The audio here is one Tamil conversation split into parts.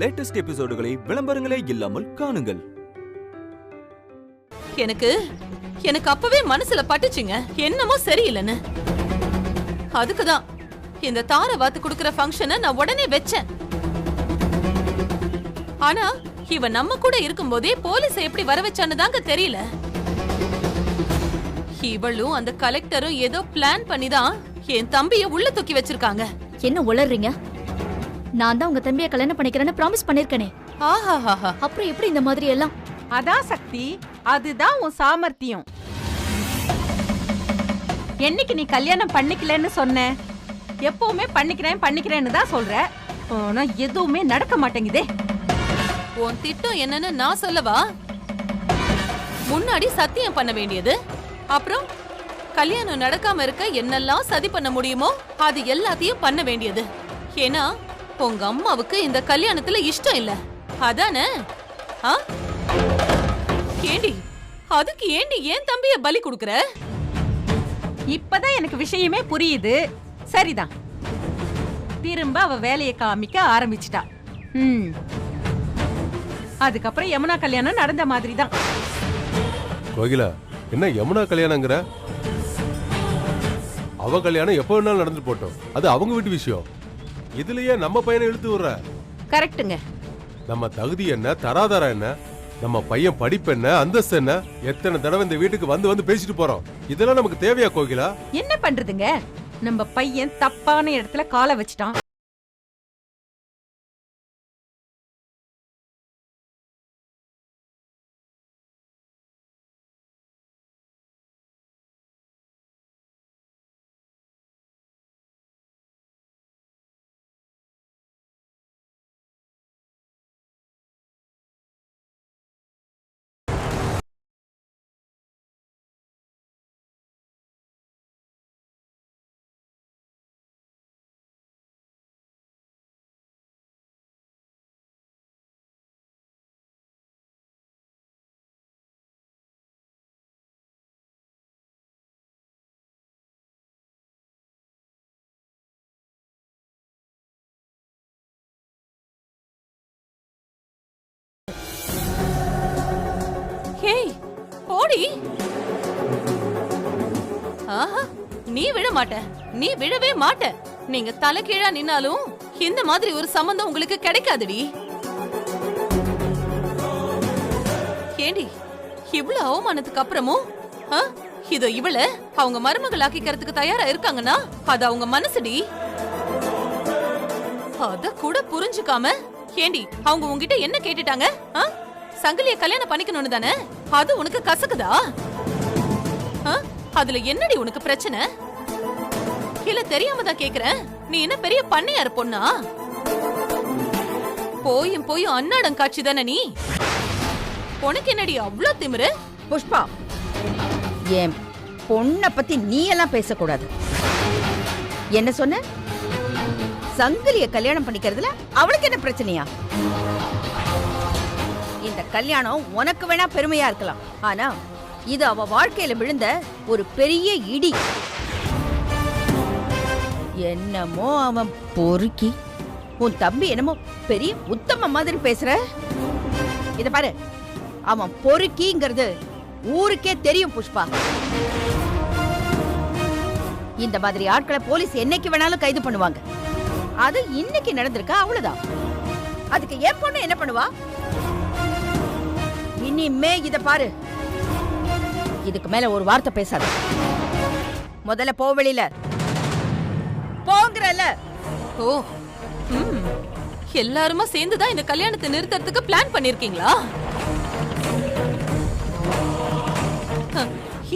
லேட்டஸ்ட் எபிசோடுகளை விளம்பரங்களே இல்லாமல் காணுங்கள். எனக்கு அப்பவே மனசுல பட்டுச்சுங்க என்னமோ சரியில்லைன்னு. அதுக்குதான் இந்த தார வாத்து குடுக்கற ஃபங்க்ஷனை நான் உடனே வெச்சேன். ஆனா இவ நம்ம கூட இருக்கும்போதே போலீஸ் எப்படி வர வச்சான்னு தாங்க தெரியல. இவளும் அந்த கலெக்டரும் ஏதோ பிளான் பண்ணிதான் என் தம்பிய உள்ள தூக்கி வச்சிருக்காங்க. என்ன உளறீங்க? நான் தான் உங்க தம்பிய கல்யாணம் பண்ணிக்கிறேன்னு ப்ராமிஸ் பண்ணிருக்கனே. ஆஹாஹாஹா. அப்புறம் எப்படி இந்த மாதிரி எல்லாம்? அதான் சக்தி, அதுதான் உன் சாமர்த்தியம். என்னைக்கு நீ கல்யாணம் பண்ணிக்கலன்னு சொன்ன? எப்பவுமே பண்ணிக்கிறேன்னு தான் சொல்ற. ஆனா எதுவுமே நடக்க மாட்டேங்குதே. உன் திட்டம் என்னன்னு நான் சொல்லவா? முன்னாடி சத்தியம் பண்ண வேண்டியது, அப்புறம் கல்யாணம் நடக்காம இருக்க என்னெல்லாம் சதி பண்ண முடியுமோ அது எல்லாத்தையும் பண்ண வேண்டியது. ஏன்னா உங்க அம்மாவுக்கு இந்த கல்யாணத்துல இஷ்டம் இல்ல, அதானே? ஏண்டி அதுக்கு ஏண்டி ஏன் தம்பிய பலி கொடுக்கற? இப்பதான் எனக்கு விஷயமே புரியுது. சரிதான், திரும்ப அவ வேலையை காமிக்க ஆரம்பிச்சிட்டா. அதுக்கப்புறம் யமுனா கல்யாணம் நடந்த மாதிரி தான். கோகிலா, என்ன யமுனா கல்யாணங்கிற? அவ கல்யாணம் எப்ப வேணாலும் நடந்து போட்டோம், அது அவங்க வீட்டு விஷயம். இதுலயே நம்ம பையனை இழுத்து விடுற? கரெக்ட்டுங்க. நம்ம தகுதி என்ன, தராதரம் என்ன, நம்ம பையன் படிப்பு என்ன, அந்தஸ்து என்ன, எத்தனை தடவை இந்த வீட்டுக்கு வந்து வந்து பேசிட்டு போறோம். இதெல்லாம் நமக்கு தேவையா கோகிலா? என்ன பண்றதுங்க, நம்ம பையன் தப்பான இடத்துல காலை வச்சிட்டான். ஹேய் போடி. ஆஹா, நீ விழ மாட்ட, நீ விழவே மாட்ட. நீங்க தலைகீழா நின்னாலும் இந்த மாதிரி ஒரு சம்பந்தம் உங்களுக்கு கிடைக்காதுடி. ஏண்டி இவ்வளவு அவமானத்துக்கு அப்புறமும் இதோ இவள அவங்க மருமகள் ஆக்கிக்கிறதுக்கு தயாரா இருக்காங்கன்னா அது அவங்க மனசுடி. அத கூட புரிஞ்சுக்காம ஏண்டி அவங்க உங்ககிட்ட என்ன கேட்டுட்டாங்க? சங்கிலிய கல்யாணம் பண்ணிக்கணும்னு தானே? அது உனக்கு கசக்குதா? அதுல என்னடி உனக்கு பிரச்சனை? இல்ல தெரியாம தான் கேக்குறேன், நீ என்ன பெரிய பண்ணையார் பொண்ணா? போயும் அன்னாடம் காட்சி தானே நீ. உனக்கு என்னடி அவ்ளோ திமிரு? புஷ்பா, என் பொண்ண பத்தி நீ எல்லாம் பேசக்கூடாது. என்ன சொன்ன? சங்கிலிய கல்யாணம் பண்ணிக்கிறதுல அவளுக்கு என்ன பிரச்சனையா? இந்த கல்யாணம் உனக்கு வேணா பெருமையா இருக்கலாம், ஆனா இது அவ வாழ்க்கையில விழுந்த ஒரு பெரிய இடி. என்னமோ அவன் பொறுக்கி, உன் தம்பி என்னமோ பெரிய உத்தம மாதிரி பேசுற. இத பாரு, அவன் பொறுக்கிங்கிறது ஊருக்கே தெரியும் புஷ்பா. இந்த மாதிரி ஆட்களை போலீஸ் என்னைக்கு வேணாலும் கைது பண்ணுவாங்க. அது இன்னைக்கு நடந்திருக்கா, அவ்வளவுதான். அதுக்கு என் பொண்ணு என்ன பண்ணுவா? இனிமே இத பாரு, இதுக்கு மேல ஒரு வார்த்தை பேசாத. முதல்ல போ, வெளியில போங்கறல. ஓ, எல்லாருமா சேர்ந்துதான் இந்த கல்யாணத்தை நிறுத்தறதுக்கு பிளான் பண்ணிருக்கீங்களா?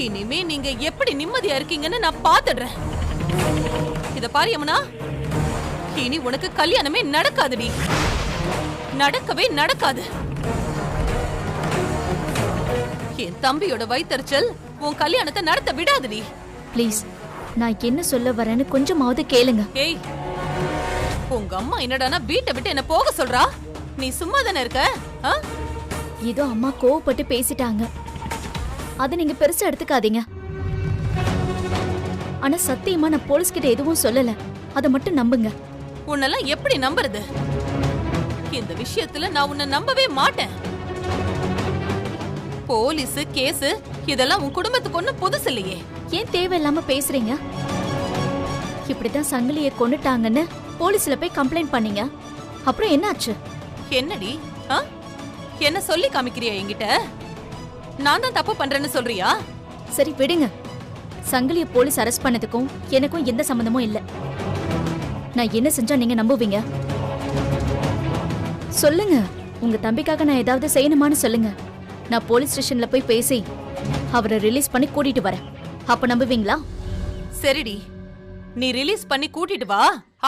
இனிமே நீங்க எப்படி நிம்மதியா இருக்கீங்கன்னு நான் பாத்துடுறேன். இத பாரு யமுனா, இனி உனக்கு கல்யாணமே நடக்காதுடி, நடக்கவே நடக்காது. என் தம்பியோட வயித்தறிச்சல் உன் கல்யாணத்தை நடத்த விடாதுடி. ப்ளீஸ், நான் என்ன சொல்ல வரேன்னு கொஞ்சமாவது கேளுங்க. ஏய், உங்க அம்மா என்னடானா வீட்டை விட்டு என்ன போக சொல்றா? நீ சும்மா தானே இருக்க? ஏதோ அம்மா கோவப்பட்டு பேசிட்டாங்க, அதை நீங்க பெருசா எடுத்துக்காதீங்க. ஆனா சத்தியமா நான் போலீஸ் கிட்ட எதுவும் சொல்லல, அதை மட்டும் நம்புங்க. உன்னெல்லாம் எப்படி நம்புறது? இந்த விஷயத்துல நான் உன்னை நம்பவே மாட்டேன். போலீஸ் கேஸ் இதெல்லாம் உன் குடும்பத்துக்கு ஒண்ணும் புதுசு இல்லையே. ஏன் தேவையில்லாம பேசுறீங்க? இப்படிதான் சங்கிலியை கொன்னுட்டாங்கன்னு போலீஸ்ல போய் கம்ப்ளைண்ட் பண்ணீங்க. அப்புறம் என்னாச்சு? என்னடி என்ன சொல்லி காமிக்கிறியா என்கிட்ட? நான் தான் தப்பு பண்றேன்னு சொல்றியா? சரி விடுங்க. சங்கிலிய போலீஸ் அரெஸ்ட் பண்ணதுக்கும் எனக்கும் எந்த சம்பந்தமும் இல்ல. நான் என்ன செஞ்சா நீங்க நம்புவீங்க? சொல்லுங்க. உங்க தம்பிக்காக நான் ஏதாவது செய்யணுமான்னு சொல்லுங்க. நான் போலீஸ் ஸ்டேஷன்ல போய் பேசி அவரை ரிலீஸ் பண்ணி கூட்டிட்டு வரேன். அப்ப நம்புவீங்களா? சரிடி, நீ ரிலீஸ் பண்ணி கூட்டிட்டு வா,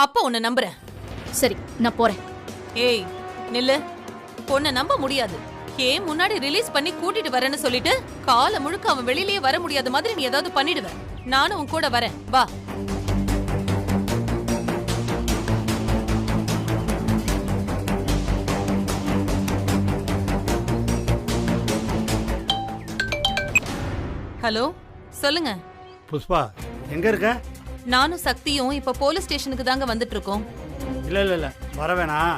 அப்ப உன்னை நம்புறேன். சரி, நான் போறேன். ஏய் நில்லு, உன்னை நம்ப முடியாது. ஏன் முன்னாடி ரிலீஸ் பண்ணி கூட்டிட்டு வரேன்னு சொல்லிட்டு காலை முழுக்க அவன் வெளியிலேயே வர முடியாத மாதிரி நீ ஏதாவது பண்ணிடுவ. நானும் உன் கூட வரேன், வா. ஹலோ, சொல்லுங்க. புஷ்பா, எங்க இருக்க? நானும் சக்தியும் இப்ப போலீஸ் ஸ்டேஷனுக்கு தாங்க வந்துட்டு இருக்கோம். இல்ல வர வேணாம்.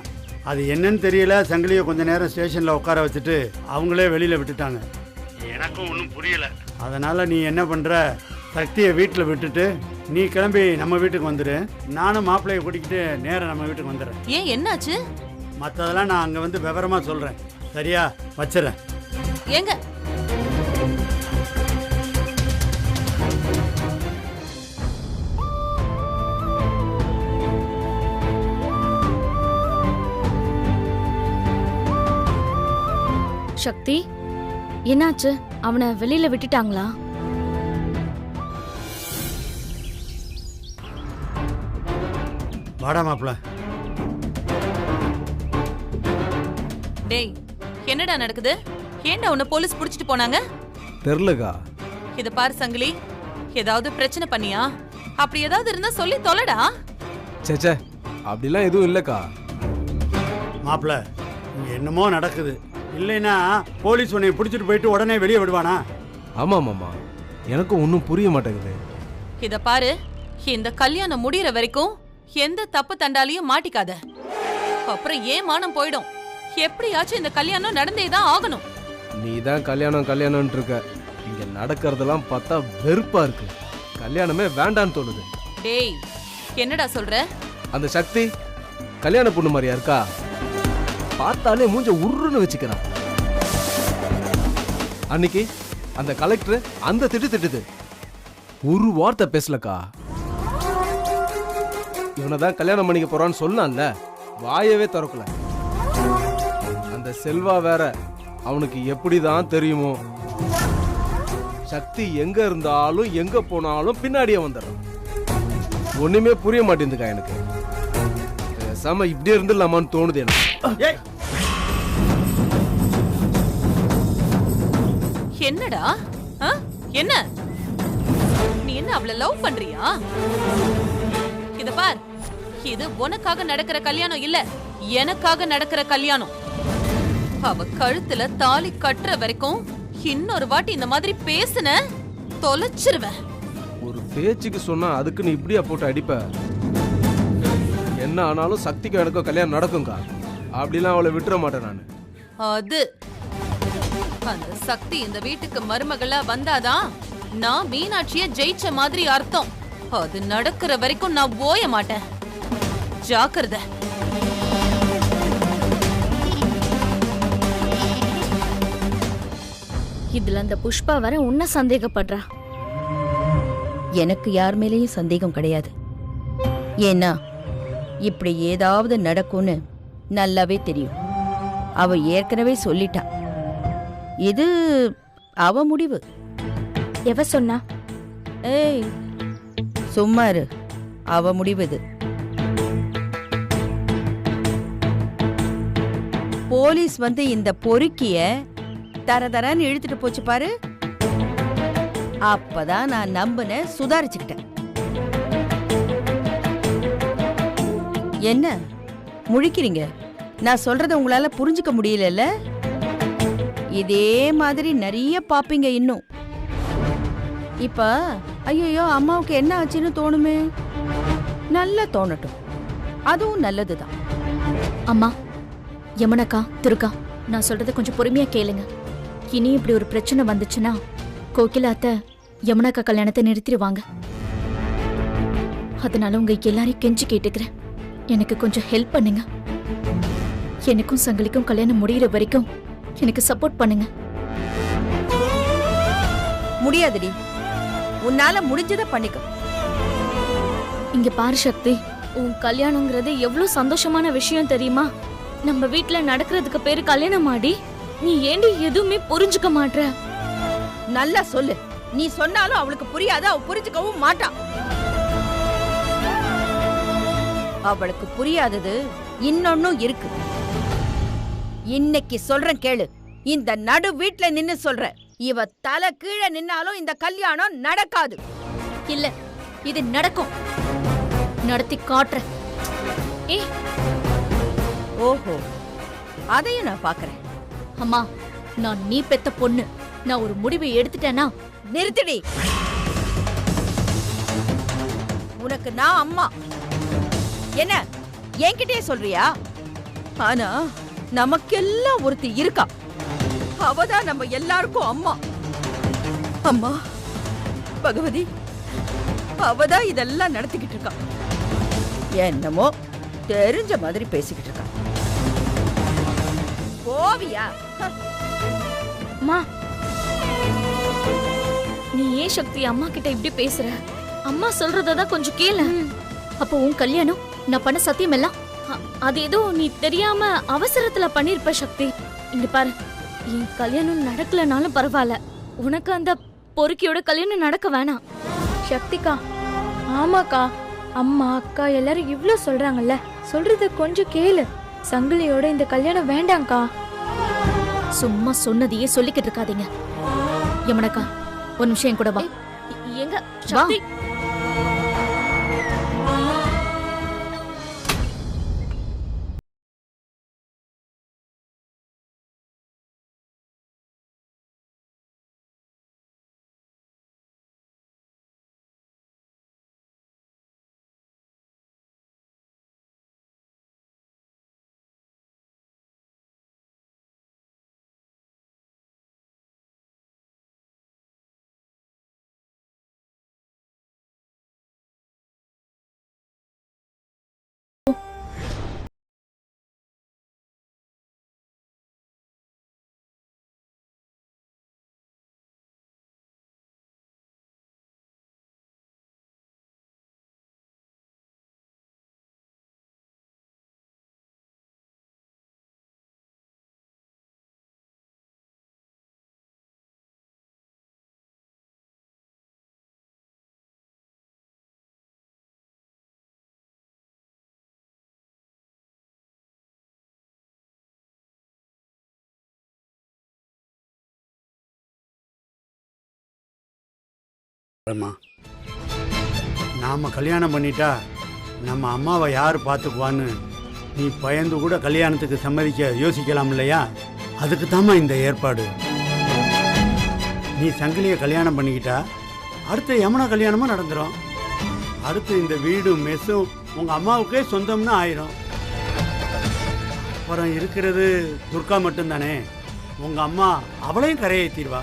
அது என்னன்னு தெரியல, சங்கிலியை கொஞ்ச நேரம் ஸ்டேஷன்ல உட்கார வச்சுட்டு அவங்களே வெளியில விட்டுட்டாங்க. எனக்கும் ஒன்றும் புரியல. அதனால நீ என்ன பண்ற, சக்தியை வீட்டில் விட்டுட்டு நீ கிளம்பி நம்ம வீட்டுக்கு வந்துடு. நானும் மாப்பிள்ளையை கூட்டிக்கிட்டு நேரம் நம்ம வீட்டுக்கு வந்துடுறேன். ஏன், என்னாச்சு? மற்றதெல்லாம் நான் அங்கே வந்து விவரமா சொல்றேன். சரியா? வச்சிடறேன். ஏங்க, சக்தி, என்னாச்சு? அவனை வெளியில விட்டுட்டாங்களா? வாடா மாப்பிள்ள. டேய், என்னடா நடக்குது? ஏன்டா உன்னை போலீஸ் புடிச்சிட்டு போனாங்க? தெரியலக்கா. இத பாரு சங்கிலி, ஏதாவது பிரச்சனை பண்ணியா? அப்படி ஏதாவது இருந்தா சொல்லி தொலைடா. சேச்சே, அப்படிலாம் எதுவும் இல்லக்கா. மாப்பிள்ள, இங்க என்னமோ நடக்குது. இல்லைன்னா போலீஸ் உன்னை பிடிச்சிட்டு போயிட்டு உடனே வெளியே விடுவானா? ஆமா மாமா, எனக்கும் ஒன்றும் புரிய மாட்டேங்குது. இத பாரு, இந்த கல்யாணம் முடியற வரைக்கும் எந்த தப்பு தண்டாலையும் மாட்டிக்காத. அப்புறம் ஏன் மானம் போயிடும். எப்படியாச்சும் இந்த கல்யாணம் நடந்தேதான் ஆகணும். நீ தான் கல்யாணம் இருக்க. இங்க நடக்கிறதெல்லாம் பார்த்தா வெறுப்பா இருக்கு. கல்யாணமே வேண்டான்னு தோணுது. டேய், என்னடா சொல்ற? அந்த சக்தி கல்யாண பொண்ணு மாதிரியா இருக்கா? பார்த்தாலே மூஞ்ச உருன்னு வச்சுக்கிறான். அன்னைக்கு அந்த கலெக்டர் அந்த திட்டுது, ஒரு வார்த்தை பேசலக்கா. இவனை தான் கல்யாணம் பண்ணிக்க போறான்னு சொன்னான்ல, வாயவே திறக்கல. அந்த செல்வா வேற, அவனுக்கு எப்படிதான் தெரியுமோ, சக்தி எங்க இருந்தாலும் எங்க போனாலும் பின்னாடியே வந்துடுறான். ஒண்ணுமே புரிய மாட்டேங்குதுக்கா எனக்கு. பேசாம இப்படியே இருந்துடலாமான்னு தோணுது எனக்கு. என்னடா என்ன, நீ என்ன அவளை லவ் பண்றியா? இத பார், இது உனக்காக நடக்கிற கல்யாணம் இல்ல, எனக்காக நடக்கிற கல்யாணம். அவ கழுத்துல தாலி கட்டுற வரைக்கும் இன்னொரு வாட்டி இந்த மாதிரி பேசுன தொலைச்சிருவேன். ஒரு பேச்சுக்கு சொன்னா அதுக்கு நீ இப்படியா போட்டு அடிப்ப? என்ன ஆனாலும் சக்திக்கு எனக்கும் கல்யாணம் நடக்கும்க்கா. அப்படிலாம் அவளை விட்டுற மாட்டேன் நான். அது அந்த சக்தி இந்த வீட்டுக்கு மருமகளா வந்தாதான் நான் மீனாட்சிய ஜெயிச்ச மாதிரி அர்த்தம். அது நடக்கிற வரைக்கும் நான் ஓய மாட்டேன். ஜாக்கிரதை. இதுல அந்த புஷ்பா வர உன்ன சந்தேகப்படுறா. எனக்கு யார் மேலேயும் சந்தேகம் கிடையாது. ஏன்னா இப்படி ஏதாவது நடக்கும்னு நல்லாவே தெரியும். அவ ஏற்கனவே சொல்லிட்டா. இது அவ முடிவு. எவ சொன்னா? ஏய் சும்மா இரு, அவ முடிவு இது. போலீஸ் வந்து இந்த பொறுக்கிய தரதரன்னு இழுத்துட்டு போச்சு பாரு. அப்பதான் நான் நம்பின சுதாரிச்சுக்கிட்டேன். என்ன முழிக்கிறீங்க? நான் சொல்றத உங்களால புரிஞ்சுக்க முடியல. இதே மாதிரி நிறைய பாப்பீங்க இன்னும். இப்ப ஐயோ அம்மாவுக்கு என்ன ஆச்சுன்னு தோணுமே. நல்லா தோணட்டும், அதுவும் நல்லதுதான். அம்மா, யமுனக்கா, துர்கா, நான் சொல்றத கொஞ்சம் பொறுமையா கேளுங்க. இனி இப்படி ஒரு பிரச்சனை வந்துச்சுன்னா கோகிலா அத்தை யமுனக்கா கல்யாணத்தை நிறுத்திடுவாங்க. அதனால உங்க எல்லாரையும் கெஞ்சி கேட்டுக்கிறேன், எனக்கு கொஞ்சம் ஹெல்ப் பண்ணுங்க. எனக்கும் சங்கிலிக்கும் கல்யாணம் முடியிற வரைக்கும் எனக்கு சப்போர்ட் பண்ணுங்க. முடியாதுடி, உன்னால முடிஞ்சதை பண்ணிக்க. இங்க பாரு சக்தி, உன் கல்யாணங்கிறது எவ்வளவு சந்தோஷமான விஷயம் தெரியுமா? நம்ம வீட்ல நடக்கிறதுக்கு பேரு கல்யாணம் ஆடி நீ ஏண்டி எதுவுமே புரிஞ்சுக்க மாட்ற? நல்லா சொல்லு. நீ சொன்னாலும் அவளுக்கு புரியாது, அவ புரிஞ்சுக்கவும் மாட்டா. அவளுக்கு புரியாதது இன்னொன்னும் இருக்கு. இன்னைக்கு சொல்றேன் கேளு. இந்த நடு வீட்ல நின்னு சொல்ற. இவ தலை கீழே நின்னாலும் இந்த கல்யாணம் நடக்காது. இல்ல, இது நடக்கும். நடத்தி காட்டுறேன். ஏய், ஓஹோ, அதையும் நான் பாக்குறேன். அம்மா, நான் நீ பெத்த பொண்ணு. நான் ஒரு முடிவை எடுத்துட்டேனா? நிறுத்திடி. உனக்கு நான் அம்மா. என்ன என்கிட்டயே சொல்றியா? ஆனா நமக்கெல்லாம் ஒருத்தி இருக்கா. அவதான் நம்ம எல்லாருக்கும் அம்மா. அம்மா பகவதி, அவதான் இதெல்லாம் நடத்திக்கிட்டு இருக்கா. என்னமோ தெரிஞ்ச மாதிரி பேசிக்கிட்டு இருக்கா. போவியா? அம்மா, நீ ஏன் சக்தி அம்மா கிட்ட இப்படி பேசுற? அம்மா சொல்றதான் கொஞ்சம் கேளு. அப்போ உன் கல்யாணம் நான் பண்ண சத்தியம் எல்லாம் அது ஏதோ நீ தெரியாம அவசரத்துல பண்ணிருப்ப சக்தி. இங்க பாரு, என் கல்யாணம் நடக்கலனாலும் பரவாயில்ல, உனக்கு அந்த பொறுக்கியோட கல்யாணம் நடக்க வேணாம். சக்திகா, ஆமாக்கா, அம்மா அக்கா எல்லாரும் இவ்ளோ சொல்றாங்கல்ல, சொல்றத கொஞ்சம் கேளு. சங்கிலியோட இந்த கல்யாணம் வேண்டாம்க்கா. சும்மா சொன்னதையே சொல்லிக்கிட்டு இருக்காதீங்க. யமுனக்கா, ஒரு நிமிஷம் என் கூட வா. எங்க சக்தி? நாம கல்யாணம் பண்ணிட்டா நம்ம அம்மாவை யார் பார்த்துக்குவான்னு நீ பயந்து கூட கல்யாணத்துக்கு சம்மதிக்க யோசிக்கலாம் இல்லையா? அதுக்கு தாம்மா இந்த ஏற்பாடு. நீ சங்கிலியை கல்யாணம் பண்ணிக்கிட்டா அடுத்த யமுனா கல்யாணமும் நடந்துடும். அடுத்து இந்த வீடும் மெஸ்ஸும் உங்கள் அம்மாவுக்கே சொந்தம்னு ஆயிரும். அப்புறம் இருக்கிறது துர்கா மட்டும்தானே. உங்கள் அம்மா அவளையும் கரையேற்றிடுவா.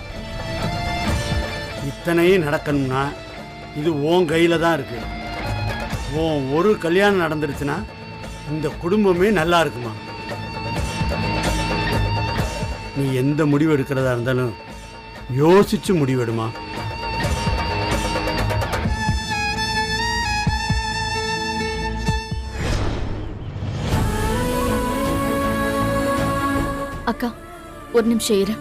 இத்தனையும் நடக்கணும்னா இது உன் கையில் தான் இருக்கு. உன் ஒரு கல்யாணம் நடந்துருச்சுன்னா இந்த குடும்பமே நல்லா இருக்குமா. நீ எந்த முடிவு எடுக்கிறதா இருந்தாலும் யோசிச்சு முடிவெடுமா. அக்கா, ஒரு நிமிஷம் இரு.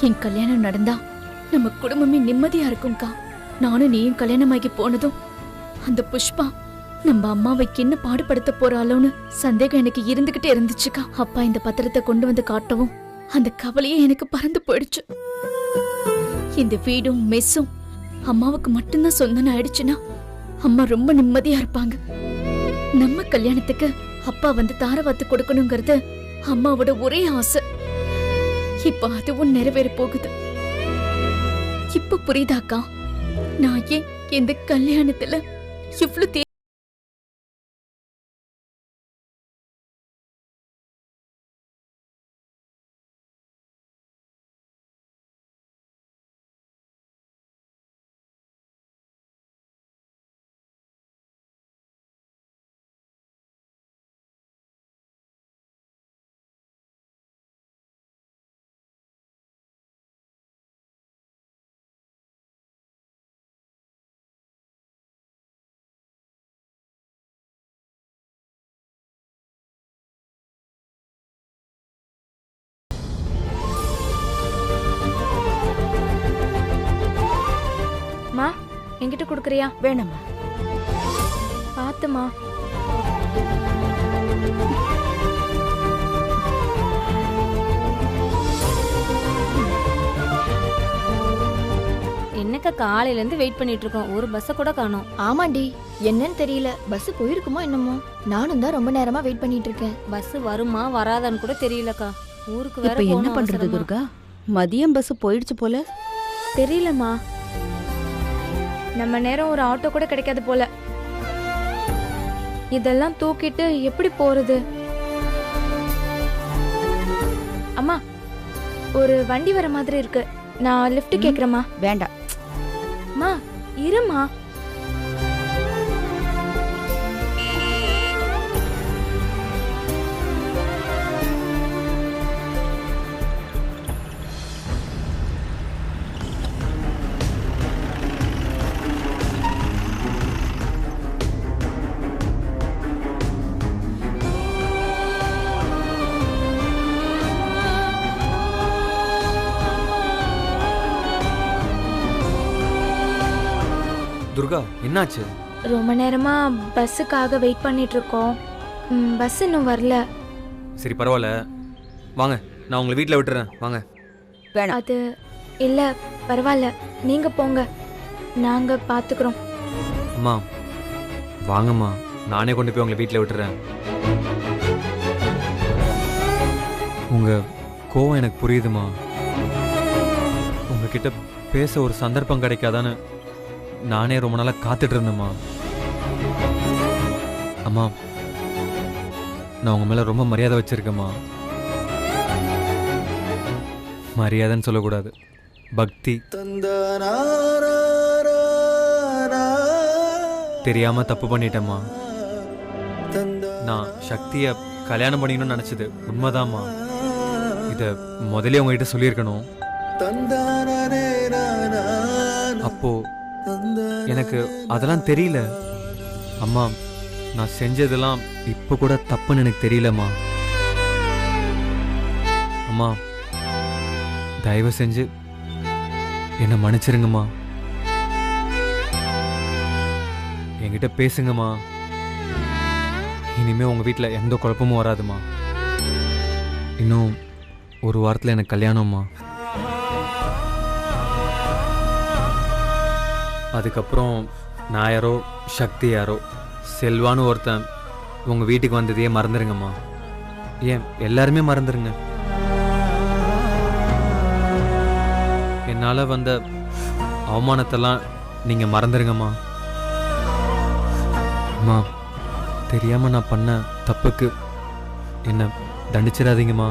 என் கல்யாணம் நடந்தா நம்ம குடும்பமே நிம்மதியா இருக்கும்க்கா. நானும் நீயும் கல்யாணமாகி போனதும் அந்த புஷ்பா நம்ம அம்மாவை என்ன பாடுபடுத்த போறாளோன்னு சந்தேகம் எனக்கு இருந்துகிட்டே இருந்துச்சுக்கா. அப்பா இந்த பத்திரத்தை கொண்டு வந்து காட்டவும் அந்த கவலையே எனக்கு பறந்து போயிடுச்சு. இந்த வீடும் மெஸ்ஸும் அம்மாவுக்கு மட்டும்தான் சொந்தம் ஆயிடுச்சுன்னா அம்மா ரொம்ப நிம்மதியா இருப்பாங்க. நம்ம கல்யாணத்துக்கு அப்பா வந்து தாரவாத்து கொடுக்கணுங்கிறது அம்மாவோட ஒரே ஆசை. இப்ப அதுவும் நிறைவேற போகுது. இப்ப புரியுதாக்கா நான் ஏன் இந்த கல்யாணத்துல இவ்ளோ மா என்கிட்ட கொடுக்குறியா? வேணாம்மா. பாத்துமா. என்னக்கா காலையில இருந்து வெயிட் பண்ணிட்டு இருக்கோம், ஒரு பஸ்ஸை கூட காணோம். ஆமாண்டி, என்னன்னு தெரியல. பஸ் போயிருக்குமோ என்னமோ. நானும் தான் ரொம்ப நேரமா வெயிட் பண்ணிட்டு இருக்கேன். பஸ் வருமா வராதான்னு கூட தெரியலக்கா. ஊருக்கு வேற இப்ப என்ன போகணும் பண்றது அவசரமா. துர்கா? மதியம் பஸ் போயிடுச்சு போல. தெரியலம்மா, நம்ம நேரம் ஒரு ஆட்டோ கூட கிடைக்காது போல. இதெல்லாம் தூக்கிட்டு எப்படி போறது? அம்மா, ஒரு வண்டி வர மாதிரி இருக்கு, நான் லிஃப்ட் கேக்குறேம்மா. வேண்டாம். அம்மா இருமா. துர்கா, என்னாச்சு? ரொம்ப நேரமா பஸ்ஸுக்காக வெயிட் பண்ணிட்டு இருக்கோம். பஸ் இன்னும் வரல. சரி பரவாயில்ல, வாங்க நான் உங்களை வீட்டில் விட்டுறேன், வாங்க. வேணாம். அது இல்ல, பரவாயில்ல, நீங்க போங்க, நாங்க பாத்துக்கிறோம். அம்மா வாங்கம்மா, நானே கொண்டு போய் உங்களை வீட்டில் விட்டுறேன். உங்கள் கோவம் எனக்கு புரியுதுமா. உங்ககிட்ட பேச ஒரு சந்தர்ப்பம் கிடைக்காதான்னு நானே ரொம்ப நாளாக காத்துட்டு இருந்தேம்மா. அம்மா, நான் உங்கள் மேலே ரொம்ப மரியாதை வச்சுருக்கேம்மா. மரியாதைன்னு சொல்லக்கூடாது, பக்தி. தெரியாமல் தப்பு பண்ணிட்டேம்மா. நான் சக்தியை கல்யாணம் பண்ணிக்கணும்னு நினச்சது உண்மைதாம்மா. இதை முதலே உங்ககிட்ட சொல்லியிருக்கணும். அப்போ எனக்கு அதெல்லாம் தெரியல அம்மா. நான் செஞ்சதெல்லாம் இப்போ கூட தப்புன்னு எனக்கு தெரியலம்மா. அம்மா தயவு செஞ்சு என்னை மன்னிச்சிருங்கம்மா. என்கிட்ட பேசுங்கம்மா. இனிமே உங்கள் வீட்டில் எந்த குழப்பமும் வராதுமா. இன்னும் ஒரு வாரத்தில் எனக்கு கல்யாணம்மா. அதுக்கப்புறம் நான் யாரோ, சக்தி யாரோ, செல்வான்னு ஒருத்தன் உங்கள் வீட்டுக்கு வந்ததையே மறந்துடுங்கம்மா. ஏன் எல்லாருமே மறந்துடுங்க. என்னால் வந்த அவமானத்தெல்லாம் நீங்கள் மறந்துடுங்கம்மா. அம்மா, தெரியாமல் நான் பண்ண தப்புக்கு என்னை தண்டிச்சிடாதீங்கம்மா.